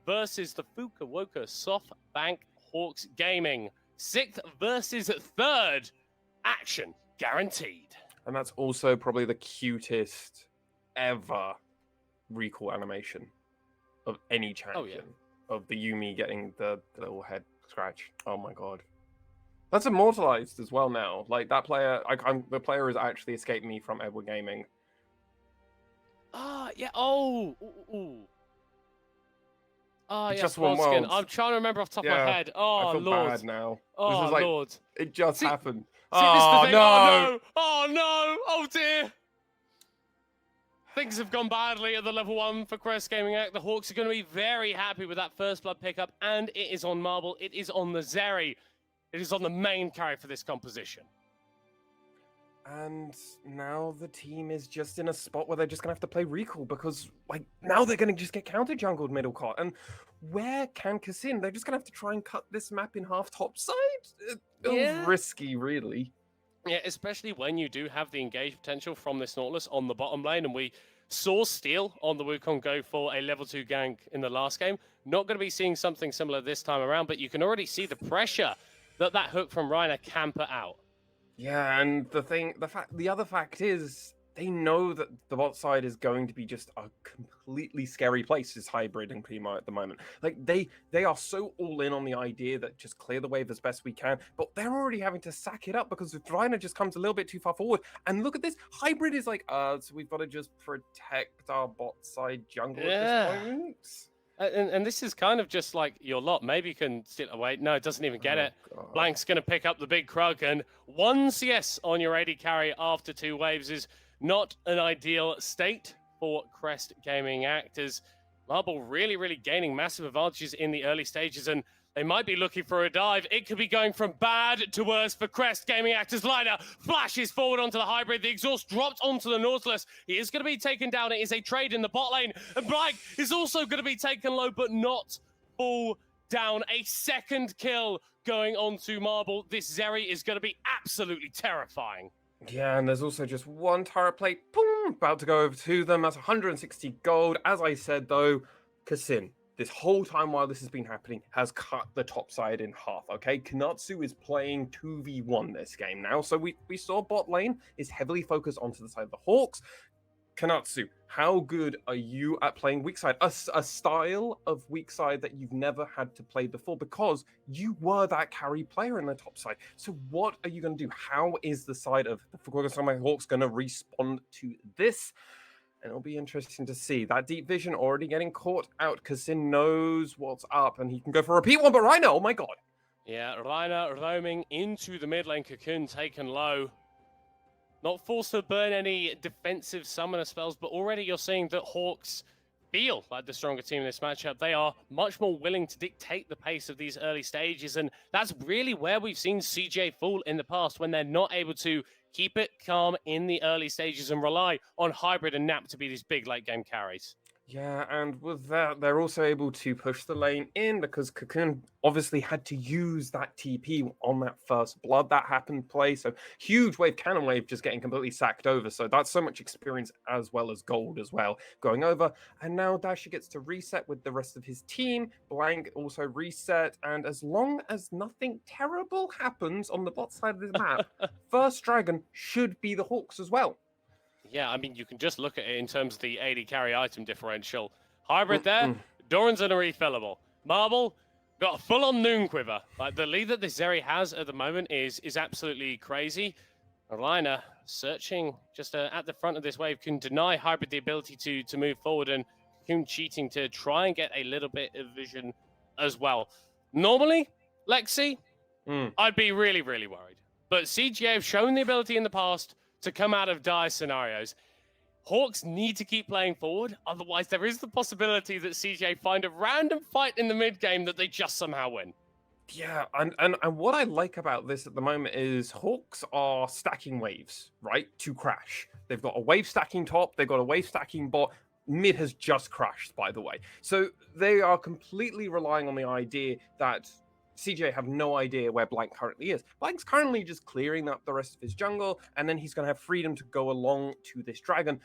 versus the Fukuoka Softbank Hawks Gaming. 6th versus 3rd. Action guaranteed. And that's also probably the cutest ever recall animation of any champion. Of the Yumi getting the little head scratch. Oh my god. That's immortalized as well now. Like, that player, the player has actually escaped me from Edward Gaming. Ah, yeah. Oh, ooh. Oh, yes, just won Volskin. Worlds. I'm trying to remember off the top of my head. Oh, I feel Lord. bad now. Oh, this is like, Lord. It just happened. See, this is the thing. No! Oh, no. Oh, no. Oh, dear. Things have gone badly at the level 1 for Crest Gaming Act. The Hawks are going to be very happy with that first blood pickup, and it is on Marble. It is on the Zeri. It is on the main carry for this composition. And now the team is just in a spot where they're just going to have to play recall because, like, now they're going to just get counter-jungled middle court. And where can Kassin? They're just going to have to try and cut this map in half top side? It feels risky, really. Yeah, especially when you do have the engage potential from this Nautilus on the bottom lane. And we saw Steel on the Wukong go for a level 2 gank in the last game. Not going to be seeing something similar this time around, but you can already see the pressure that hook from Reiner can put out. Yeah, and the other fact is they know that the bot side is going to be just a completely scary place, is Hybrid and Primo at the moment. Like, they are so all in on the idea that just clear the wave as best we can, but they're already having to sack it up because if Reiner just comes a little bit too far forward. And look at this, Hybrid is like, so we've got to just protect our bot side jungle at this point. And this is kind of just like your lot. Maybe you can still wait. No, it doesn't even get it. God. Blank's going to pick up the big Krug, and 1 CS on your AD carry after 2 waves is not an ideal state for Crest Gaming Actors. Marble really gaining massive advantages in the early stages, and they might be looking for a dive. It could be going from bad to worse for Crest Gaming Actors. Liner flashes forward onto the Hybrid. The exhaust dropped onto the Nautilus. He is going to be taken down. It is a trade in the bot lane. And Blank is also going to be taken low, but not fall down. A second kill going on to Marble. This Zeri is going to be absolutely terrifying. Yeah, and there's also just 1 turret plate. Boom! About to go over to them. That's 160 gold. As I said, though, Kassin, this whole time while this has been happening, has cut the top side in half, okay? Kanatsu is playing 2v1 this game now. So we saw bot lane is heavily focused onto the side of the Hawks. Kanatsu, how good are you at playing weak side? A style of weak side that you've never had to play before because you were that carry player in the top side. So what are you going to do? How is the side of the Fukuoka Softbank Hawks going to respond to this? And it'll be interesting to see. That deep vision already getting caught out. Kassin knows what's up, and he can go for a repeat one, but Reiner, oh my god. Yeah, Reiner roaming into the mid lane. Cocoon taken low. Not forced to burn any defensive summoner spells, but already you're seeing that Hawks feel like the stronger team in this matchup. They are much more willing to dictate the pace of these early stages, and that's really where we've seen CJ fall in the past, when they're not able to keep it calm in the early stages and rely on Hybrid and Nap to be these big late game carries. Yeah, and with that, they're also able to push the lane in because Cocoon obviously had to use that TP on that first blood that happened play. So huge wave, cannon wave, just getting completely sacked over. So that's so much experience as well as gold as well going over. And now Dasher gets to reset with the rest of his team. Blank also reset. And as long as nothing terrible happens on the bot side of this map, first dragon should be the Hawks as well. Yeah, I mean, you can just look at it in terms of the AD carry item differential. Hybrid there, Doran's in a refillable. Marble got a full-on Noon Quiver. Like, the lead that this Zeri has at the moment is absolutely crazy. Reiner searching just at the front of this wave can deny Hybrid the ability to move forward, and Cocoon cheating to try and get a little bit of vision as well. Normally, Lexi, I'd be really worried. But CGA have shown the ability in the past to come out of dire scenarios. Hawks need to keep playing forward, otherwise there is the possibility that CJ find a random fight in the mid game that they just somehow win. Yeah, and what I like about this at the moment is Hawks are stacking waves, right, to crash. They've got a wave stacking top, they've got a wave stacking bot. Mid has just crashed, by the way. So they are completely relying on the idea that CJ have no idea where Blank currently is. Blank's currently just clearing up the rest of his jungle, and then he's going to have freedom to go along to this dragon.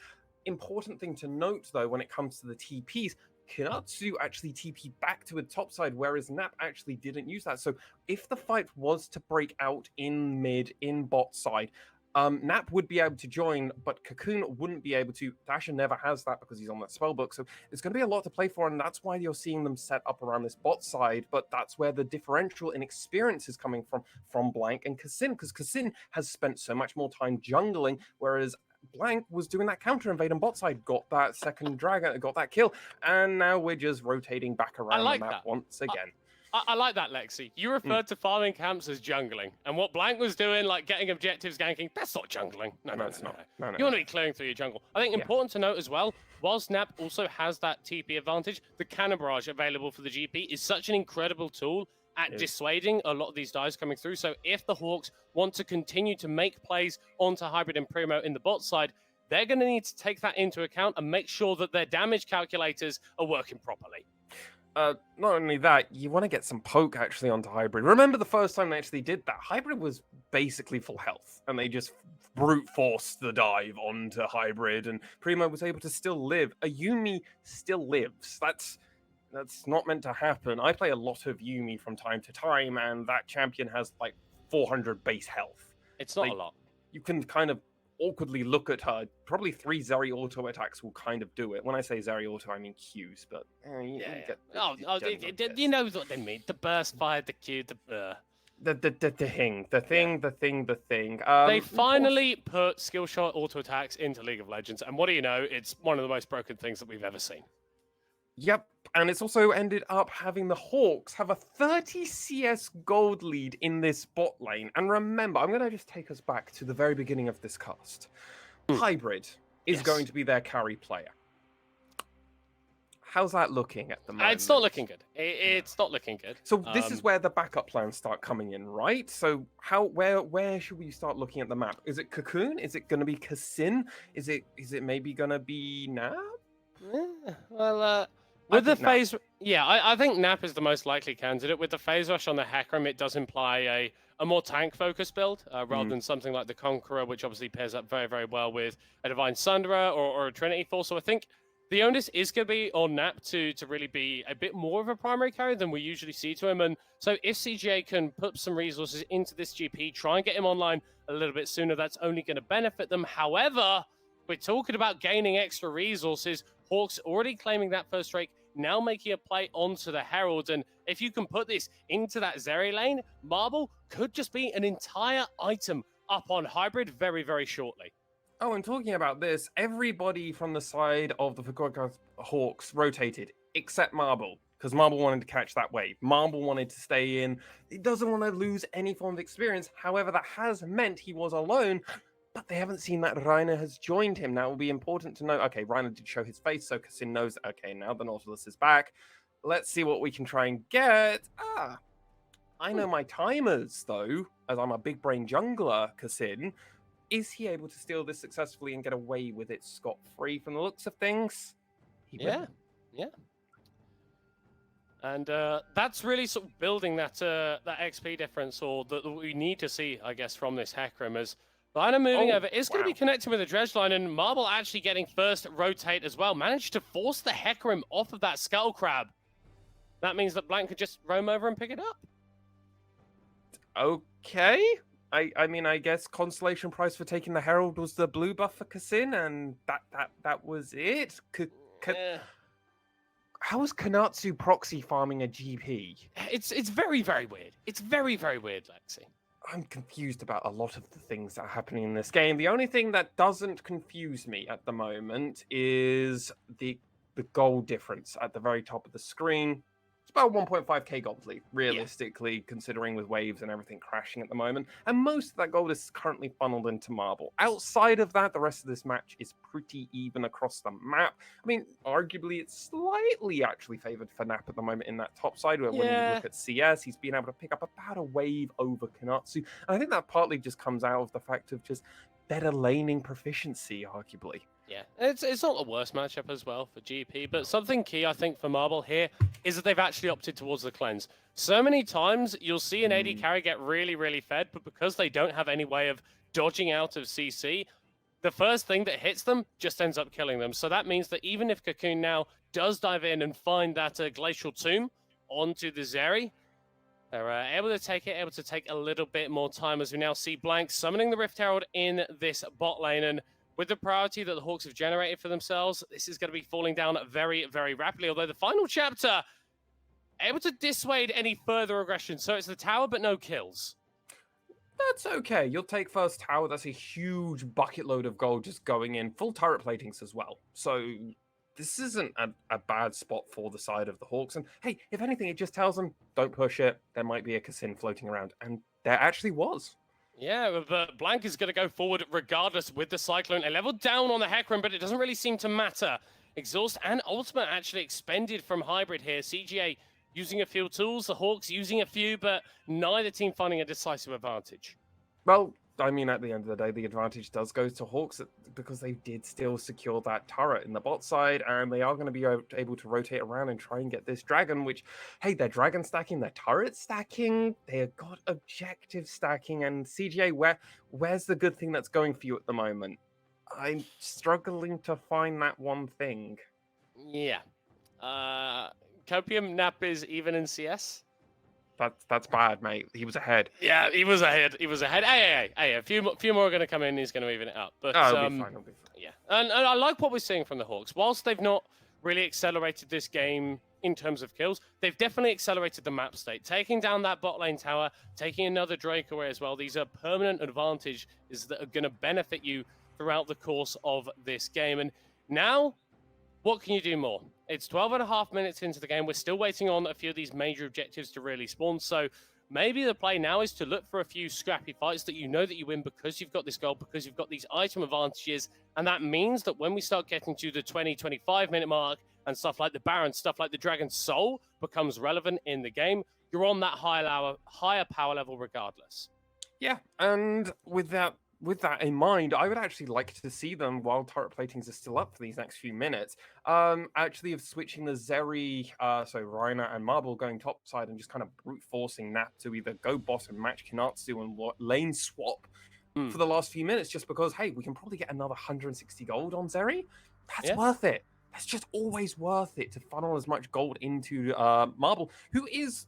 Important thing to note, though, when it comes to the TPs, Kinatsu actually TP back to the top side, whereas Nap actually didn't use that. So if the fight was to break out in mid, in bot side, Nap would be able to join, but Cocoon wouldn't be able to. Dasher never has that because he's on that spellbook. So there's going to be a lot to play for, and that's why you're seeing them set up around this bot side. But that's where the differential in experience is coming from Blank and Kassin, because Kassin has spent so much more time jungling, whereas Blank was doing that counter invade on bot side, got that second dragon, got that kill, and now we're just rotating back around the map once again. I like that, Lexi. You referred to farming camps as jungling, and what Blank was doing, like getting objectives, ganking, that's not jungling. No, it's not. No. You want to be clearing through your jungle. I think important to note as well, while Snap also has that TP advantage, the cannon barrage available for the GP is such an incredible tool at dissuading a lot of these dives coming through. So if the Hawks want to continue to make plays onto Hybrid and Primo in the bot side, they're going to need to take that into account and make sure that their damage calculators are working properly. Not only that, you want to get some poke actually onto Hybrid. Remember the first time they actually did that? Hybrid was basically full health, and they just brute forced the dive onto Hybrid, and Primo was able to still live. A Yuumi still lives. That's not meant to happen. I play a lot of Yuumi from time to time, and that champion has like 400 base health. It's not a lot. You can kind of awkwardly look at her. Probably 3 Zeri auto attacks will kind of do it. When I say Zeri auto, I mean Qs, but you know what they mean. The burst fire, the Q, the thing. They finally put skill shot auto attacks into League of Legends, and what do you know? It's one of the most broken things that we've ever seen. Yep, and it's also ended up having the Hawks have a 30 CS gold lead in this bot lane. And remember, I'm going to just take us back to the very beginning of this cast. Hybrid is going to be their carry player. How's that looking at the moment? It's not looking good. It's not looking good. So this is where the backup plans start coming in, right? So where should we start looking at the map? Is it Cocoon? Is it going to be Kassin? Is it maybe going to be Nap? Yeah, well, with the phase, I think Nap is the most likely candidate. With the phase rush on the Hecarim, it does imply a more tank-focused build rather than something like the Conqueror, which obviously pairs up very, very well with a Divine Sunderer or a Trinity Force. So I think the onus is going to be on Nap to really be a bit more of a primary carry than we usually see to him. And so if CGA can put some resources into this GP, try and get him online a little bit sooner, that's only going to benefit them. However, we're talking about gaining extra resources. Hawks already claiming that first Drake, now making a play onto the Herald. And if you can put this into that Zeri lane, Marble could just be an entire item up on Hybrid very, very shortly. Oh, and talking about this, everybody from the side of the Fukuoka Hawks rotated, except Marble, because Marble wanted to catch that wave. Marble wanted to stay in. He doesn't want to lose any form of experience. However, that has meant he was alone, but they haven't seen that Reiner has joined him. Now, it will be important to know, okay, Reiner did show his face, so Kassin knows, okay, now the Nautilus is back. Let's see what we can try and get. I know my timers, though, as I'm a big brain jungler, Kassin. Is he able to steal this successfully and get away with it scot-free from the looks of things? Yeah. And that's really sort of building that XP difference, or that we need to see, I guess, from this Hecarim as Liner moving over. It's going to be connecting with the Dredge line, and Marble actually getting first rotate as well. Managed to force the Hecarim off of that Skull Crab. That means that Blank could just roam over and pick it up. Okay. I mean, I guess consolation prize for taking the Herald was the blue buff for Kassin, and that was it. How is Kanatsu proxy farming a GP? It's very, very weird. It's very, very weird, Lexi. I'm confused about a lot of the things that are happening in this game. The only thing that doesn't confuse me at the moment is the gold difference at the very top of the screen. It's about 1.5k gold lead, realistically, considering with waves and everything crashing at the moment. And most of that gold is currently funneled into Marble. Outside of that, the rest of this match is pretty even across the map. I mean, arguably, it's slightly actually favored for Nap at the moment in that top side, where when you look at CS, he's been able to pick up about a wave over Kanatsu. And I think that partly just comes out of the fact of just better laning proficiency, arguably. Yeah, it's not the worst matchup as well for GP, but something key, I think, for Marble here is that they've actually opted towards the cleanse. So many times you'll see an AD carry get really, really fed, but because they don't have any way of dodging out of CC, the first thing that hits them just ends up killing them. So that means that even if Cocoon now does dive in and find that glacial tomb onto the Zeri, they're able to take it, able to take a little bit more time as we now see Blank summoning the Rift Herald in this bot lane. And with the priority that the Hawks have generated for themselves, this is going to be falling down very, very rapidly. Although the final chapter, able to dissuade any further aggression. So it's the tower, but no kills. That's okay. You'll take first tower. That's a huge bucket load of gold just going in. Full turret platings as well. So this isn't a bad spot for the side of the Hawks. And hey, if anything, it just tells them, don't push it. There might be a Kassin floating around. And there actually was. Yeah, but Blank is going to go forward regardless with the Cyclone. A level down on the Hecarim, but it doesn't really seem to matter. Exhaust and Ultimate actually expended from Hybrid here. CGA using a few tools, the Hawks using a few, but neither team finding a decisive advantage. Well, I mean, at the end of the day, the advantage does go to Hawks because they did still secure that turret in the bot side, and they are going to be able to rotate around and try and get this dragon, which, hey, they're dragon stacking, they're turret stacking, they've got objective stacking, and CGA, where's the good thing that's going for you at the moment? I'm struggling to find that one thing. Yeah. Copium Nap is even in CS. That's bad, mate. He was ahead. Yeah, he was ahead. He was ahead. Hey, a few more are going to come in. He's going to even it up. But It'll be fine. Yeah, and I like what we're seeing from the Hawks. Whilst they've not really accelerated this game in terms of kills, they've definitely accelerated the map state. Taking down that bot lane tower, taking another Drake away as well. These are permanent advantages that are going to benefit you throughout the course of this game. And now, what can you do more? It's 12.5 minutes into the game. We're still waiting on a few of these major objectives to really spawn. So maybe the play now is to look for a few scrappy fights that you know that you win because you've got this gold, because you've got these item advantages. And that means that when we start getting to the 20-25 minute mark and stuff like the Baron, stuff like the Dragon's Soul becomes relevant in the game, you're on that higher power level regardless. Yeah, and with that in mind, I would actually like to see them, while turret platings are still up for these next few minutes, actually of switching the Zeri, so Reina and Marble going top side and just kind of brute forcing Nap to either go bot and match Kinatsu and lane swap for the last few minutes, just because, hey, we can probably get another 160 gold on Zeri. That's worth it. That's just always worth it to funnel as much gold into Marble, who is,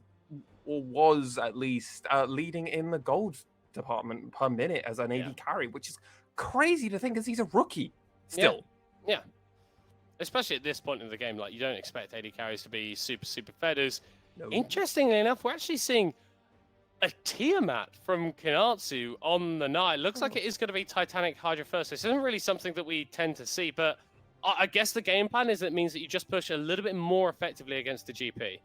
or was at least, leading in the gold department per minute as an AD carry, which is crazy to think, as he's a rookie still. Yeah. Especially at this point in the game, like, you don't expect AD carries to be super fed. No. Interestingly enough, we're actually seeing a Tiamat from Kinatsu on the night. Looks like it is going to be Titanic Hydra first. This isn't really something that we tend to see, but I guess the game plan is it means that you just push a little bit more effectively against the GP.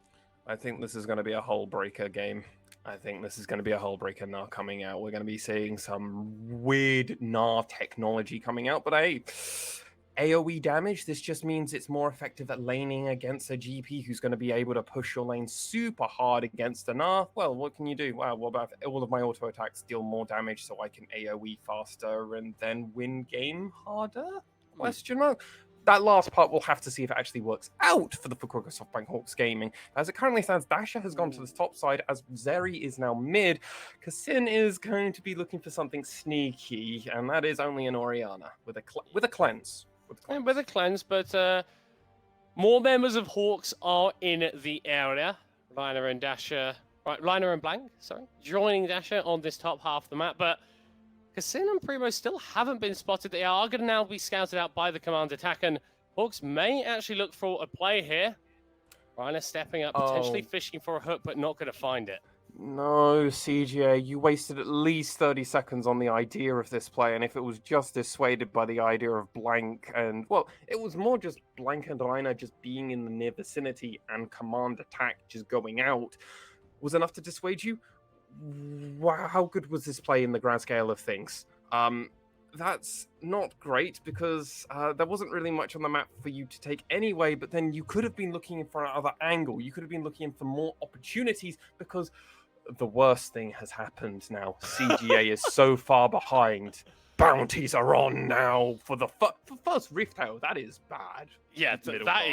I think this is going to be a hull breaker game. I think this is going to be a hull breaker Gnar coming out. We're going to be seeing some weird Gnar technology coming out. But hey, AoE damage, this just means it's more effective at laning against a GP who's going to be able to push your lane super hard against a Gnar. Well, what can you do? Well, what about all of my auto attacks deal more damage so I can AoE faster and then win game harder? Question mark. That last part, we'll have to see if it actually works out for the Fukuoka Softbank Hawks Gaming. As it currently stands, Dasher has gone to the top side as Zeri is now mid. Kassin is going to be looking for something sneaky, and that is only an Orianna with a cleanse. With a cleanse, but more members of Hawks are in the area. Liner and Blank, joining Dasher on this top half of the map, but Kassin and Primo still haven't been spotted. They are going to now be scouted out by the command attack, and Hawks may actually look for a play here. Reina stepping up, potentially fishing for a hook, but not going to find it. No, CGA, you wasted at least 30 seconds on the idea of this play, and if it was just dissuaded by the idea of Blank and, well, it was more just Blank and Reina just being in the near vicinity and command attack just going out, was enough to dissuade you? Wow, how good was this play in the grand scale of things? That's not great because there wasn't really much on the map for you to take anyway, but then you could have been looking for another angle. You could have been looking for more opportunities because the worst thing has happened now. CGA is so far behind. Bounties are on now for the first Rift Tail. That is bad. Yeah, that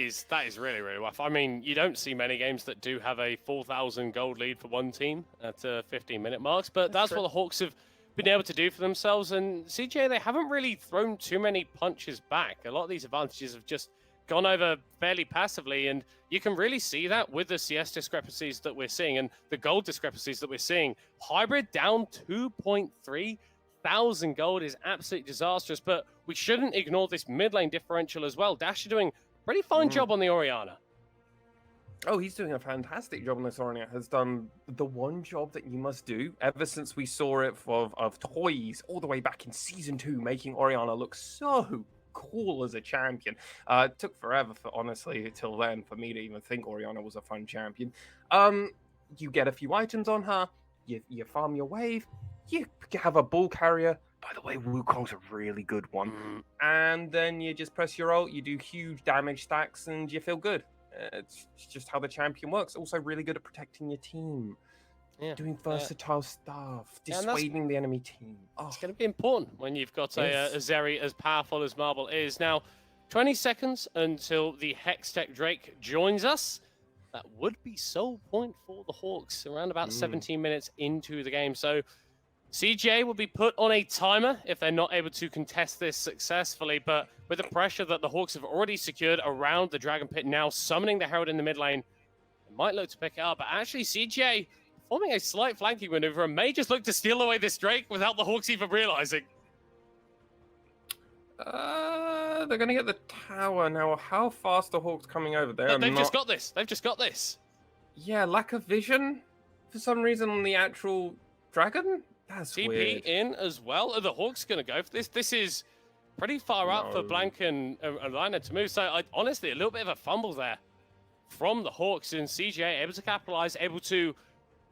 is really rough. I mean, you don't see many games that do have a 4,000 gold lead for one team at 15-minute marks, but that's what the Hawks have been able to do for themselves. And CJ, they haven't really thrown too many punches back. A lot of these advantages have just gone over fairly passively, and you can really see that with the CS discrepancies that we're seeing and the gold discrepancies that we're seeing. Hybrid down 2.3 thousand gold is absolutely disastrous, but we shouldn't ignore this mid lane differential as well. Dash are doing a pretty fine job on the Orianna. Oh, he's doing a fantastic job on this. Orianna has done the one job that you must do ever since we saw it of toys all the way back in Season 2, making Orianna look so cool as a champion. It took forever, honestly, till then, for me to even think Orianna was a fun champion. You get a few items on her, you farm your wave, you have a ball carrier. By the way, Wukong's a really good one. And then you just press your ult, you do huge damage stacks, and you feel good. It's just how the champion works. Also really good at protecting your team. Yeah, doing versatile stuff, dissuading the enemy team. It's going to be important when you've got a Zeri as powerful as Marble is. Now, 20 seconds until the Hextech Drake joins us. That would be sole point for the Hawks around about 17 minutes into the game. So CJ will be put on a timer if they're not able to contest this successfully, but with the pressure that the Hawks have already secured around the Dragon Pit, now summoning the Herald in the mid lane, it might look to pick it up, but actually CJ performing a slight flanking maneuver and may just look to steal away this Drake without the Hawks even realizing. They're going to get the tower now. How fast are Hawks coming over there? They've just got this. They've just got this. Yeah, lack of vision for some reason on the actual dragon. That's TP weird. in as well. Are the Hawks going to go for this? This is pretty far up for Blank and Liner to move. So honestly, a little bit of a fumble there from the Hawks, and CJ able to capitalize, able to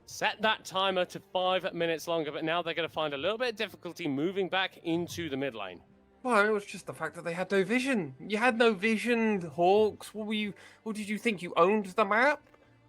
set that timer to 5 minutes longer. But now they're going to find a little bit of difficulty moving back into the mid lane. Well, it was just the fact that they had no vision. You had no vision, Hawks. What did you think? You owned the map?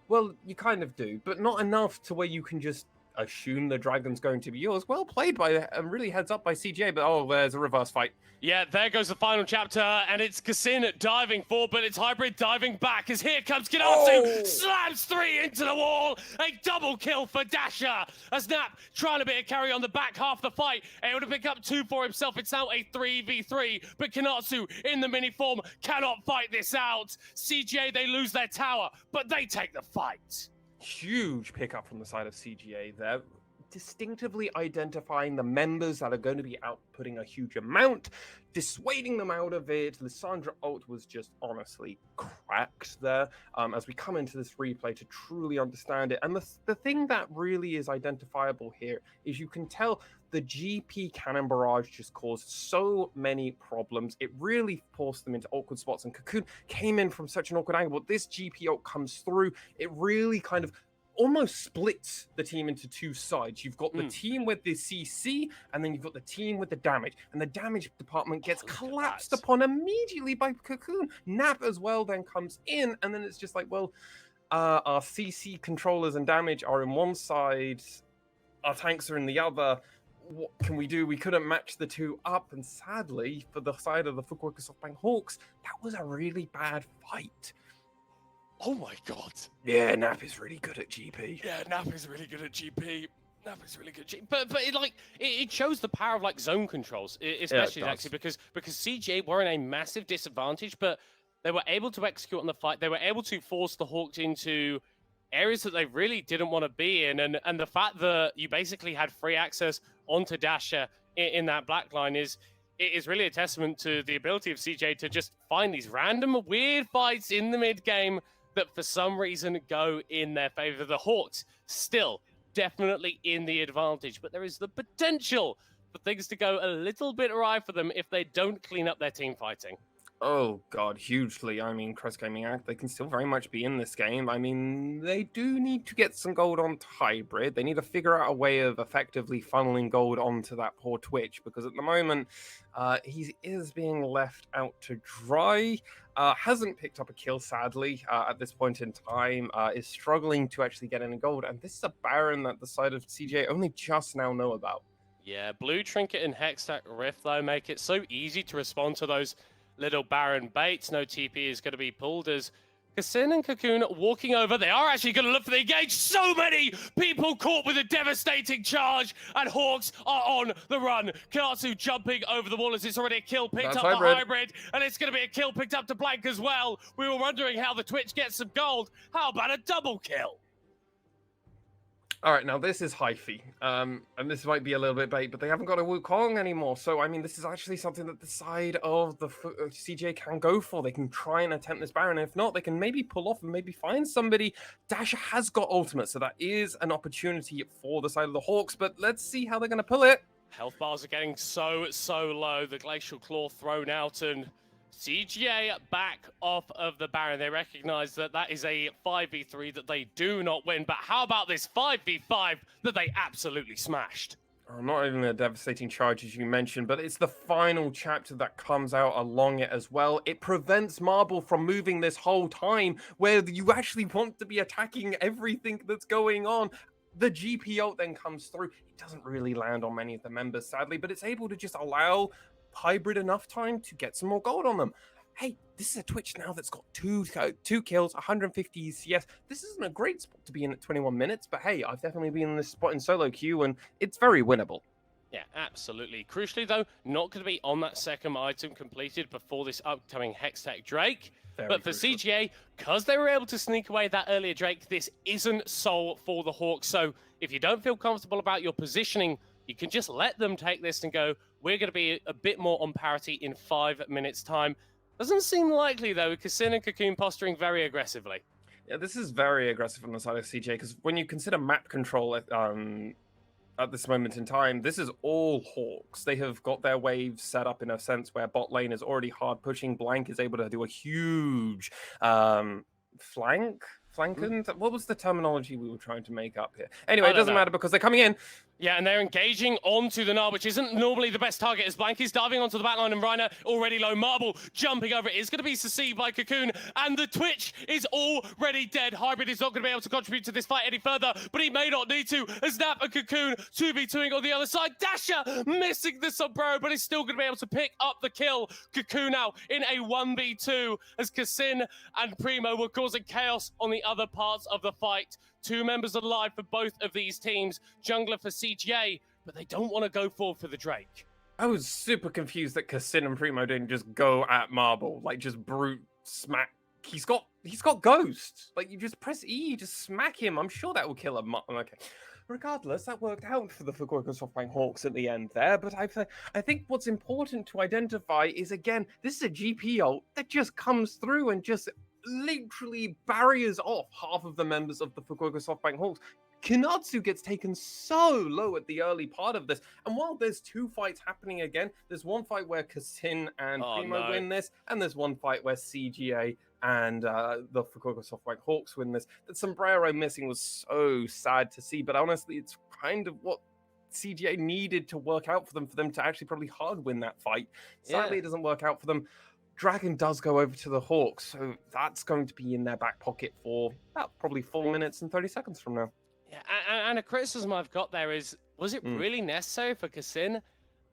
Well, you kind of do, but not enough to where you can just assume the dragon's going to be yours. Well played and really heads up by CJ, but there's a reverse fight. Yeah, there goes the final chapter, and it's Kassin diving forward, but it's Hybrid diving back as here comes Ginatsu, slams 3 into the wall, a double kill for Dasher, as Nap trying to be a carry on the back half of the fight, able to pick up 2 for himself. It's now a 3v3, but Ginatsu in the mini form cannot fight this out. CJ, they lose their tower, but they take the fight. Huge pickup from the side of CGA there, distinctively identifying the members that are going to be outputting a huge amount, dissuading them out of it. Lissandra ult was just honestly cracked there as we come into this replay to truly understand it. And the thing that really is identifiable here is you can tell the GP cannon barrage just caused so many problems. It really forced them into awkward spots, and Cocoon came in from such an awkward angle. But this GP ult comes through. It really kind of almost splits the team into 2 sides. You've got the team with the CC, and then you've got the team with the damage. And the damage department gets collapsed upon immediately by Cocoon. Nap as well then comes in, and then it's just like, well, our CC controllers and damage are in one side, our tanks are in the other. What can we do? We couldn't match the 2 up, and sadly, for the side of the Fukuoka Softbank Hawks, that was a really bad fight. Oh my god. Yeah, Nap is really good at GP. Yeah, Nap is really good at GP. Nap is really good at GP. But it shows the power of zone controls, especially actually because CJ were in a massive disadvantage, but they were able to execute on the fight. They were able to force the Hawks into areas that they really didn't want to be in, and the fact that you basically had free access onto Dasher in that black line is really a testament to the ability of CJ to just find these random weird fights in the mid game that for some reason go in their favor. The Hawks still definitely in the advantage, but there is the potential for things to go a little bit awry for them if they don't clean up their team fighting. Oh, God, hugely. I mean, Crest Gaming Act, they can still very much be in this game. I mean, they do need to get some gold onto Hybrid. They need to figure out a way of effectively funneling gold onto that poor Twitch, because at the moment, he is being left out to dry. Hasn't picked up a kill, sadly, at this point in time. Is struggling to actually get any gold. And this is a Baron that the side of CJ only just now know about. Yeah, Blue Trinket and Hextech Rift, though, make it so easy to respond to those little Baron baits. No TP is going to be pulled as Kassin and Cocoon walking over. They are actually going to look for the engage. So many people caught with a devastating charge, and Hawks are on the run. Kiatsu jumping over the wall as it's already a kill picked up the hybrid, and it's going to be a kill picked up to Blank as well. We were wondering how the Twitch gets some gold. How about a double kill? All right, now this is hyphy, and this might be a little bit bait, but they haven't got a Wukong anymore. So, I mean, this is actually something that the side of the CJ can go for. They can try and attempt this Baron. If not, they can maybe pull off and maybe find somebody. Dasher has got ultimate, so that is an opportunity for the side of the Hawks, but let's see how they're going to pull it. Health bars are getting so low. The Glacial Claw thrown out, and CGA back off of the Baron. They recognize that that is a 5v3 that they do not win. But how about this 5v5 that they absolutely smashed? Not even a devastating charge, as you mentioned, but it's the final chapter that comes out along it as well. It prevents Marble from moving this whole time, where you actually want to be attacking everything that's going on. The GPO then comes through. It doesn't really land on many of the members, sadly, but it's able to just allow Hybrid enough time to get some more gold on them. Hey, this is a Twitch now that's got two kills, 150 ECS. This isn't a great spot to be in at 21 minutes, but hey, I've definitely been in this spot in solo queue, and it's very winnable. Yeah, absolutely. Crucially, though, not going to be on that second item completed before this upcoming Hextech Drake. But for CGA, because they were able to sneak away that earlier Drake, this isn't soul for the Hawks. So if you don't feel comfortable about your positioning, you can just let them take this and go, we're going to be a bit more on parity in 5 minutes' time. Doesn't seem likely, though, Kassin and Cocoon posturing very aggressively. Yeah, this is very aggressive on the side of CJ, because when you consider map control at this moment in time, this is all Hawks. They have got their waves set up in a sense where bot lane is already hard pushing. Blank is able to do a huge flanking? What was the terminology we were trying to make up here? Anyway, it doesn't matter because they're coming in. Yeah, and they're engaging onto the Gnar, which isn't normally the best target, as Blank is diving onto the backline, and Reiner already low. Marble jumping over it is going to be succeeded by Cocoon, and the Twitch is already dead. Hybrid is not going to be able to contribute to this fight any further, but he may not need to, as Snap and Cocoon 2v2ing on the other side. Dasher missing the sombrero, but he's still going to be able to pick up the kill. Cocoon now in a 1v2, as Kassin and Primo were causing chaos on the other parts of the fight. 2 members alive for both of these teams. Jungler for CGA, but they don't want to go forward for the Drake. I was super confused that Kassin and Primo didn't just go at Marble, like just brute smack. He's got Ghost. Like, you just press E, you just smack him. I'm sure that will kill him. Okay. Regardless, that worked out for the Fukuoka Softbank Hawks at the end there, but I think what's important to identify is, again, this is a GPO that just comes through and just literally barriers off half of the members of the Fukuoka Softbank Hawks. Kinatsu gets taken so low at the early part of this, and while there's 2 fights happening again, there's one fight where Kassin and Primo win this, and there's one fight where CGA and the Fukuoka Softbank Hawks win this. That sombrero missing was so sad to see, but honestly, it's kind of what CGA needed to work out for them to actually probably hard win that fight. Sadly, It doesn't work out for them. Dragon does go over to the Hawks, so that's going to be in their back pocket for about probably 4 minutes and 30 seconds from now. Yeah, and a criticism I've got there is, was it really necessary for Kassin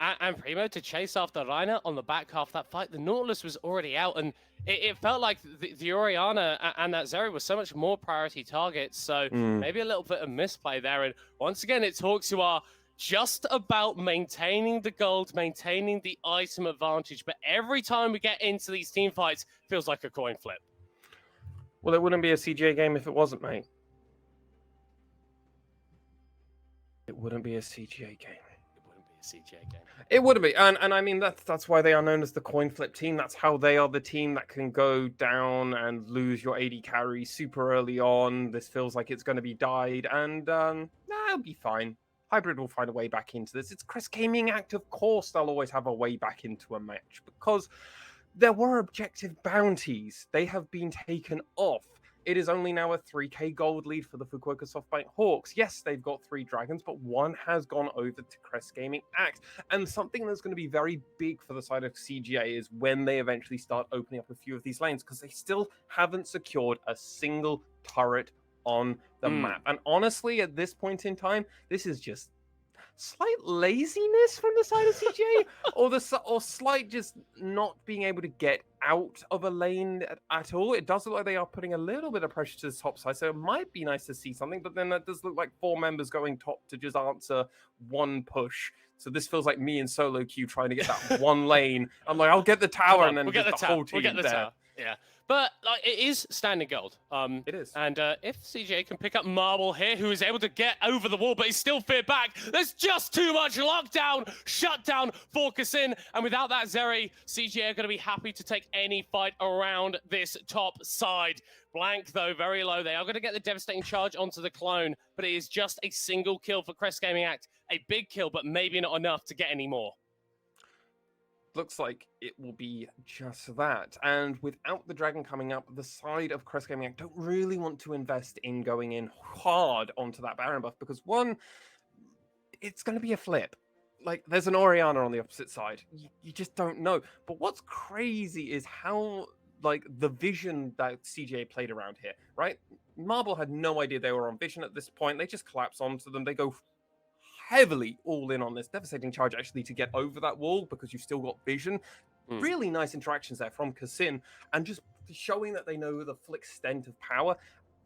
and Primo to chase after Reiner on the back half of that fight? The Nautilus was already out, and it felt like the Orianna and that Zeri were so much more priority targets, so maybe a little bit of misplay there. And once again, it's Hawks who are just about maintaining the gold, maintaining the item advantage. But every time we get into these team fights, feels like a coin flip. Well, it wouldn't be a CGA game if it wasn't, mate. It wouldn't be a CGA game. It wouldn't be a CGA game. It wouldn't be. And I mean, that's why they are known as the coin flip team. That's how they are the team that can go down and lose your AD carry super early on. This feels like it's going to be died. And it'll be fine. Hybrid will find a way back into this. It's Crest Gaming Act, of course they'll always have a way back into a match, because there were objective bounties. They have been taken off. It is only now a 3k gold lead for the Fukuoka Softbank Hawks. Yes, they've got 3 dragons, but one has gone over to Crest Gaming Act. And something that's going to be very big for the side of CGA is when they eventually start opening up a few of these lanes, because they still haven't secured a single turret on the map. And honestly, at this point in time, this is just slight laziness from the side of CJ, or slight just not being able to get out of a lane at all. It does look like they are putting a little bit of pressure to the top side, so it might be nice to see something. But then that does look like 4 members going top to just answer one push. So this feels like me and solo queue trying to get that one lane. I'm like, I'll get the tower, and then we'll just get the whole team We'll get the there. tower. Yeah. But like, it is standing gold. It is. And if CJ can pick up Marble here, who is able to get over the wall, but he's still feared back, there's just too much lockdown, shutdown for Kasin. And without that Zeri, CJ are going to be happy to take any fight around this top side. Blank, though, very low. They are going to get the devastating charge onto the clone, but it is just a single kill for Crest Gaming Act. A big kill, but maybe not enough to get any more. Looks like it will be just that. And without the dragon coming up, the side of Crest Gaming Act don't really want to invest in going in hard onto that Baron buff because, one, it's going to be a flip. Like, there's an Orianna on the opposite side. You just don't know. But what's crazy is how, like, the vision that CJ played around here, right? Marble had no idea they were on vision at this point. They just collapse onto them. They go heavily all in on this devastating charge actually to get over that wall because you've still got vision. Really nice interactions there from Kasin and just showing that they know the full extent of power,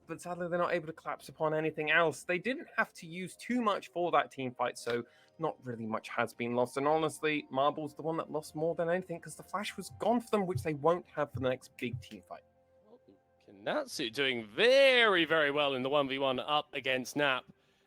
but sadly they're not able to collapse upon anything else. They didn't have to use too much for that team fight, so not really much has been lost. And honestly, Marble's the one that lost more than anything because the flash was gone for them, which they won't have for the next big team fight. Natsu doing very, very well in the 1v1 up against Nap.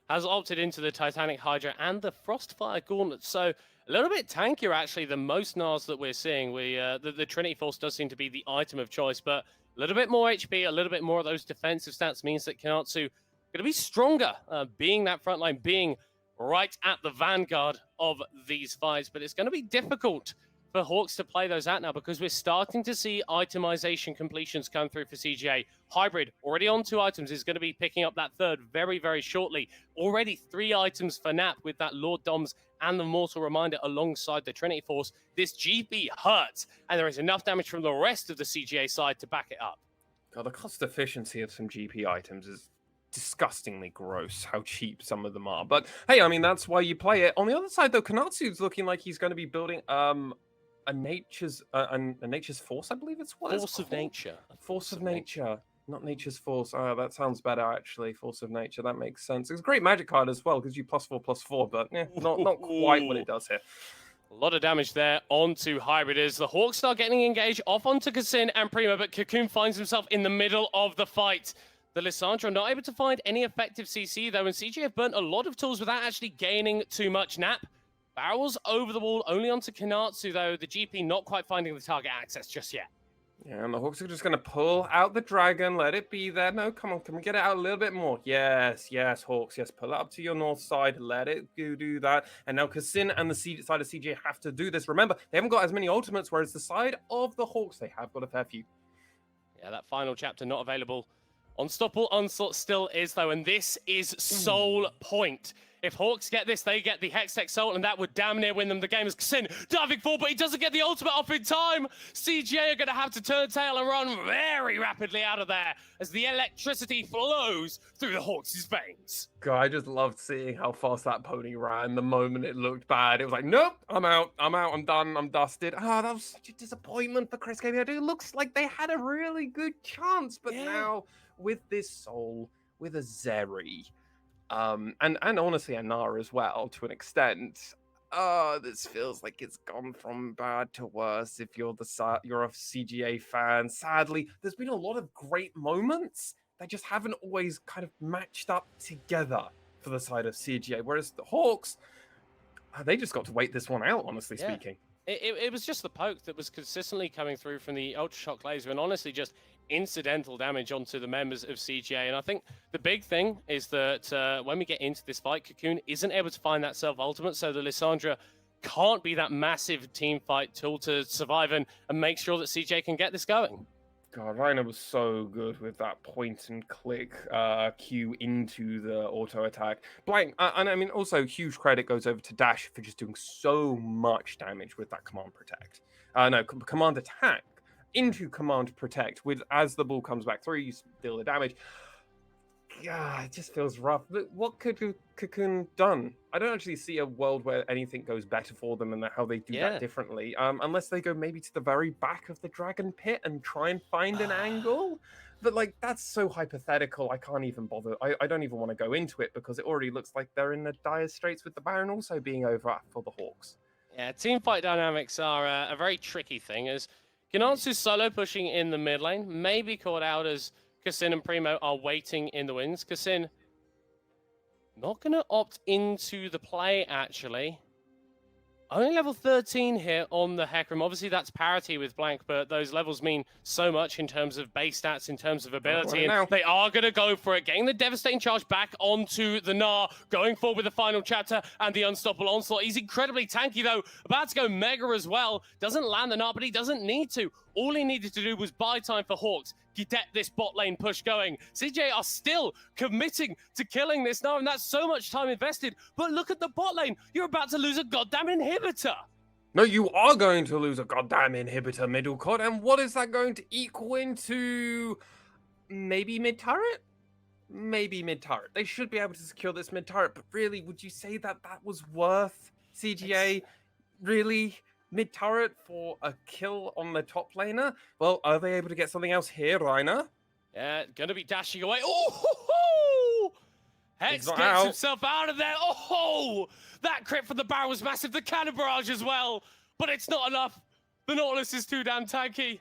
Has opted into the Titanic Hydra and the Frostfire Gauntlet. So a little bit tankier, actually, than most Nars that we're seeing. The Trinity Force does seem to be the item of choice, but a little bit more HP, a little bit more of those defensive stats means that Kanatsu going to be stronger, being that front line, being right at the vanguard of these fights. But it's going to be difficult for Hawks to play those out now because we're starting to see itemization completions come through for CGA. Hybrid, already on 2 items, is going to be picking up that third very, very shortly. Already 3 items for Nap with that Lord Doms and the Mortal Reminder alongside the Trinity Force. This GP hurts, and there is enough damage from the rest of the CGA side to back it up. God, the cost efficiency of some GP items is disgustingly gross, how cheap some of them are. But hey, I mean, that's why you play it. On the other side, though, Kanatsu's looking like he's going to be building a nature's force, I believe it's what Force of nature. Force of nature, not nature's force. That sounds better actually. Force of nature, that makes sense. It's a great magic card as well, gives you +4/+4, but not quite what it does here. A lot of damage there onto Hybrid as the Hawks start getting engaged off onto Kasin and Prima, but Cocoon finds himself in the middle of the fight. The Lissandra not able to find any effective CC though, and CG have burnt a lot of tools without actually gaining too much. Nap barrels over the wall, only onto Kanatsu though. The GP not quite finding the target access just yet. Yeah, and the Hawks are just going to pull out the dragon, let it be there. No, come on, can we get it out a little bit more? Yes, Hawks, yes, pull it up to your north side, let it do that. And now Kasin and the side of CJ have to do this. Remember, they haven't got as many ultimates, whereas the side of the Hawks, they have got a fair few. Yeah, that final chapter not available. Unstoppable Onslaught still is, though, and this is Soul Point. If Hawks get this, they get the Hextech Soul, and that would damn near win them the game. As Kasin diving forward, but he doesn't get the ultimate off in time. CGA are going to have to turn tail and run very rapidly out of there as the electricity flows through the Hawks' veins. God, I just loved seeing how fast that pony ran the moment it looked bad. It was like, nope, I'm out, I'm done, I'm dusted. That was such a disappointment for Crest Gaming. It looks like they had a really good chance, but now with this Soul, with a Zeri, and honestly a Nara as well to an extent, this feels like it's gone from bad to worse if you're a CGA fan. Sadly, there's been a lot of great moments that just haven't always kind of matched up together for the side of CGA, whereas the Hawks, they just got to wait this one out, honestly speaking. It was just the poke that was consistently coming through from the Ultra Shock laser, and honestly just incidental damage onto the members of CGA. And I think the big thing is that when we get into this fight, Cocoon isn't able to find that self-ultimate, so the Lissandra can't be that massive team fight tool to survive and make sure that CGA can get this going. God, Rhino was so good with that point and click Q into the auto attack. Blank, and I mean, also huge credit goes over to Dash for just doing so much damage with that command protect. Command attack into command protect with as the ball comes back through, you deal the damage. yeah, it just feels rough. But what could Cocoon done? I don't actually see a world where anything goes better for them and how they do that Yeah. differently. Unless they go maybe to the very back of the dragon pit and try and find an angle. But like that's so hypothetical. I can't even bother. I don't even want to go into it because it already looks like they're in the dire straits with the Baron also being over for the Hawks. Yeah, team fight dynamics are a very tricky thing, as Ganansu's solo pushing in the mid lane may be caught out as Kassin and Primo are waiting in the wings. Kassin not going to opt into the play, actually. Only level 13 here on the Hecarim. Obviously, that's parity with Blank, but those levels mean so much in terms of base stats, in terms of ability. And they are going to go for it, getting the devastating charge back onto the Gnar, going forward with the final chapter and the unstoppable onslaught. He's incredibly tanky, though. About to go Mega as well. Doesn't land the Gnar, but he doesn't need to. All he needed to do was buy time for Hawks. Get this bot lane push going. CJ are still committing to killing this now, and that's so much time invested. But look at the bot lane. You're about to lose a goddamn inhibitor. No, you are going to lose a goddamn inhibitor, middle court. And what is that going to equal into? Maybe mid turret? Maybe mid turret. They should be able to secure this mid turret. But really, would you say that was worth CGA? Really? Mid turret for a kill on the top laner? Well, are they able to get something else here, Reiner? Yeah, gonna be dashing away. Oh! Hex gets himself out of there. Oh! That crit from the Baron was massive. The cannon barrage as well. But it's not enough. The Nautilus is too damn tanky.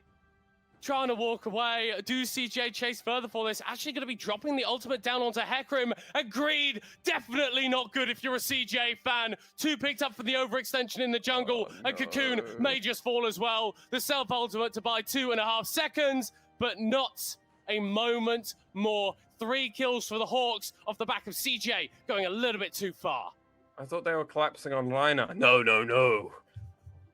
Trying to walk away. Do CJ chase further for this? Actually going to be dropping the ultimate down onto Hecarim. Agreed. Definitely not good if you're a CJ fan. 2 picked up for the overextension in the jungle. And Cocoon may just fall as well. The self-ultimate to buy 2.5 seconds, but not a moment more. 3 kills for the Hawks off the back of CJ going a little bit too far. I thought they were collapsing on Reiner. No.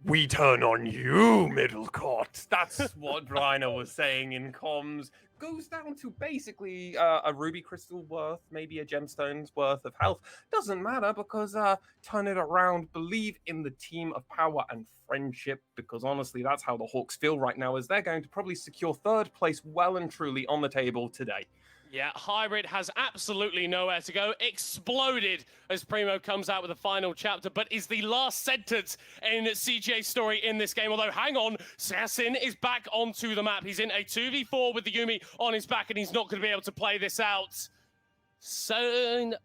We turn on you, middle court. That's what Reiner was saying in comms. Goes down to basically a ruby crystal worth, maybe a gemstone's worth of health. Doesn't matter because turn it around. Believe in the team of power and friendship, because honestly, that's how the Hawks feel right now, as they're going to probably secure 3rd place well and truly on the table today. Yeah, Hybrid has absolutely nowhere to go. Exploded as Primo comes out with the final chapter, but is the last sentence in CJ's story in this game. Although, hang on, Sassin is back onto the map. He's in a 2v4 with the Yumi on his back, and he's not going to be able to play this out. Son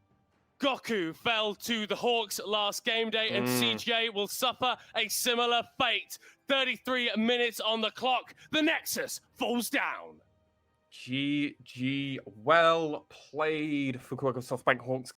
Goku fell to the Hawks last game day, and CJ will suffer a similar fate. 33 minutes on the clock. The Nexus falls down. GG, well played, Fukuoka Softbank Hawks.